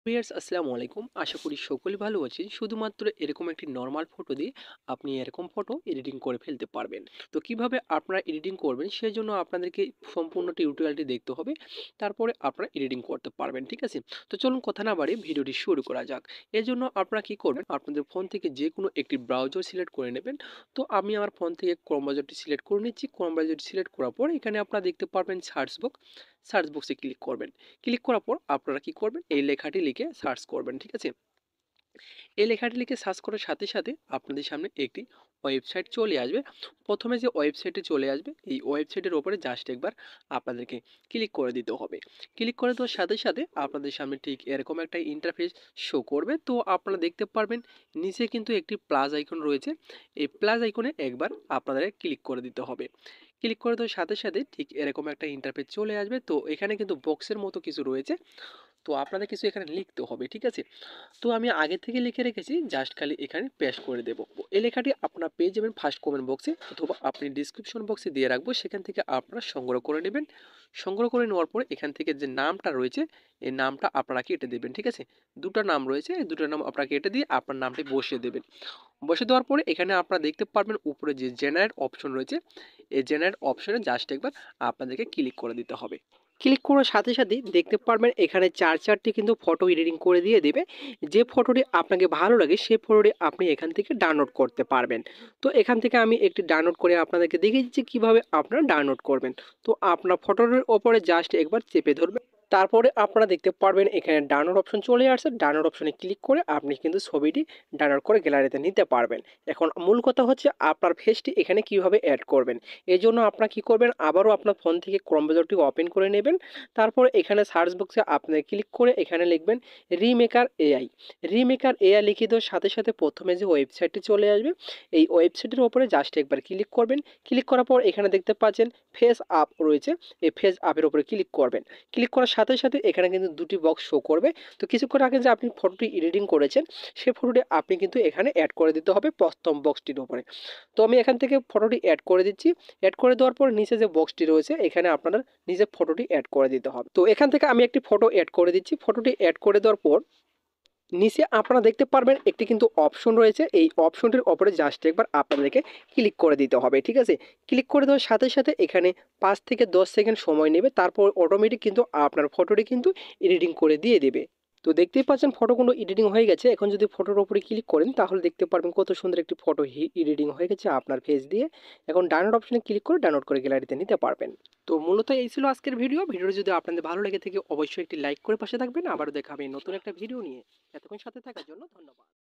Viewers আসসালামু আলাইকুম। আশা করি সকলে ভালো আছেন। শুধুমাত্র এরকম একটি নরমাল ফটো দিয়ে আপনি এরকম ফটো এডিটিং করে ফেলতে পারবেন। তো কিভাবে আপনারা এডিটিং করবেন সেজন্য আপনাদেরকে সম্পূর্ণ টিউটোরিয়ালটি দেখতে হবে। তারপরে আপনারা এডিটিং করতে পারবেন। ঠিক আছে? তো চলুন কথা না বাড়িয়ে ভিডিওটি শুরু করা যাক। এজন্য আপনারা কি করবেন? আপনাদের ফোন থেকে যেকোনো একটি ব্রাউজার সিলেক্ট করে নেবেন। তো আমি আমার ফোন থেকে ক্রোম ব্রাউজারটি সিলেক্ট করে নিচ্ছি। ক্রোম ব্রাউজারটি সিলেক্ট করার পর এখানে আপনারা দেখতে পারবেন সার্চ বক্সে ক্লিক করবেন। ক্লিক করার পর আপনারা কি করবেন? এই লেখাটি লিখে সার্চ করবেন। ঠিক আছে? এই লেখাটি লিখে সার্চ করার সাথে সাথে আপনাদের সামনে একটি ওয়েবসাইট চলে আসবে। প্রথমে যে ওয়েবসাইটে চলে আসবে এই ওয়েবসাইটের ওপরে জাস্ট একবার আপনাদেরকে ক্লিক করে দিতে হবে। ক্লিক করে দেওয়ার সাথে সাথে আপনাদের সামনে ঠিক এরকম একটা ইন্টারফেস শো করবে। তো আপনারা দেখতে পারবেন নিচে কিন্তু একটি প্লাস আইকন রয়েছে। এই প্লাস আইকনে একবার আপনাদের ক্লিক করে দিতে হবে। ক্লিক করে দেওয়ার সাথে সাথে ঠিক এরকম একটা ইন্টারফেস চলে আসবে। তো এখানে কিন্তু বক্সের মতো কিছু রয়েছে। তো আপনাদের কিছু এখানে লিখতে হবে। ঠিক আছে? তো আমি আগে থেকে লিখে রেখেছি, জাস্ট খালি এখানে পেস্ট করে দেব। এই লেখাটি আপনারা পেয়ে যাবেন ফার্স্ট কমেন্ট বক্সে, অথবা আপনি ডিসক্রিপশন বক্সে দিয়ে রাখবো, সেখান থেকে আপনারা সংগ্রহ করে নেবেন। সংগ্রহ করে নেওয়ার পরে এখান থেকে যে নামটা রয়েছে এই নামটা আপনারা কেটে দেবেন। ঠিক আছে? দুটো নাম রয়েছে, এই দুটো নাম আপনারা কেটে দিয়ে আপনার নামটি বসিয়ে দেবেন। বসে দেওয়ার পরে এখানে আপনারা দেখতে পারবেন উপরে যে জেনারেট অপশন রয়েছে, এই জেনারেট অপশনে জাস্ট একবার আপনাদেরকে ক্লিক করে দিতে হবে। ক্লিক করার সাথে সাথেই দেখতে পারবেন এখানে চারটি কিন্তু ফটো এডিটিং করে দিয়ে দেবে। যে ফটোটি আপনাকে ভালো লাগে সেই ফটোটি আপনি এখান থেকে ডাউনলোড করতে পারবেন। তো এখান থেকে আমি একটি ডাউনলোড করে আপনাদেরকে দেখিয়ে দিচ্ছি কীভাবে আপনারা ডাউনলোড করবেন। তো আপনার ফটোর ওপরে জাস্ট একবার চেপে ধরবেন। তারপরে আপনারা দেখতে পারবেন এখানে ডাউনলোড অপশন চলে আসছে। ডাউনলোড অপশনে ক্লিক করে আপনি কিন্তু ছবিটি ডাউনলোড করে গ্যালারিতে নিতে পারবেন। এখন মূল কথা হচ্ছে আপনার ফেসটি এখানে কিভাবে অ্যাড করবেন। এই জন্য আপনারা কি করবেন, আবারও আপনার ফোন থেকে ক্রোম ব্রাউজারটি ওপেন করে নেবেন। তারপরে এখানে সার্চ বক্সে আপনি ক্লিক করে এখানে লিখবেন রিমেকার এআই। রিমেকার এআই লিখে দেওয়ার সাথে সাথে প্রথমে যে ওয়েবসাইটটি চলে আসবে এই ওয়েবসাইটের ওপরে জাস্ট একবার ক্লিক করবেন। ক্লিক করার পর এখানে দেখতে পাচ্ছেন ফেস আপ রয়েছে, এই ফেস আপের উপরে ক্লিক করবেন। ক্লিক করার সাথে সাথে এখানে কিন্তু দুটি বক্স শো করবে। তো কিছুক্ষণ আগে যে আপনি ফটোটি এডিটিং করেছেন সেই ফটোটি আপনি কিন্তু এখানে অ্যাড করে দিতে হবে প্রথম বক্সটির উপরে। তো আমি এখান থেকে ফটোটি অ্যাড করে দিচ্ছি। অ্যাড করে দেওয়ার পর নিচে যে বক্সটি রয়েছে এখানে আপনার নিজের ফটোটি অ্যাড করে দিতে হবে। তো এখান থেকে আমি একটি ফটো অ্যাড করে দিচ্ছি। ফটোটি অ্যাড করে দেওয়ার পর নিচে আপনারা দেখতে পারবেন একটি কিন্তু অপশন রয়েছে, এই অপশনটির ওপরে জাস্ট একবার আপনাদেরকে ক্লিক করে দিতে হবে। ঠিক আছে? ক্লিক করে দেওয়ার সাথে সাথে এখানে 5 থেকে 10 সেকেন্ড সময় নেবে, তারপর অটোমেটিক কিন্তু আপনার ফটোটি কিন্তু এডিটিং করে দিয়ে দেবে। তো দেখতেই পাচ্ছেন ফটোগুলো এডিটিং হয়ে গেছে। এখন যদি ফটোর উপরে ক্লিক করেন তাহলে দেখতে পারবেন কত সুন্দর একটি ফটো এডিটিং হয়ে গেছে আপনার ফেস দিয়ে। এখন ডাউনলোড অপশনে ক্লিক করে ডাউনলোড করে গ্যালারিতে নিতে পারবেন। তো মূলত এই ছিল আজকের ভিডিও। ভিডিওটি যদি আপনাদের ভালো লেগে থাকে অবশ্যই একটি লাইক করে পাশে থাকবেন। আবারও দেখা হবে নতুন একটা ভিডিও নিয়ে। এতক্ষণ সাথে থাকার জন্য ধন্যবাদ।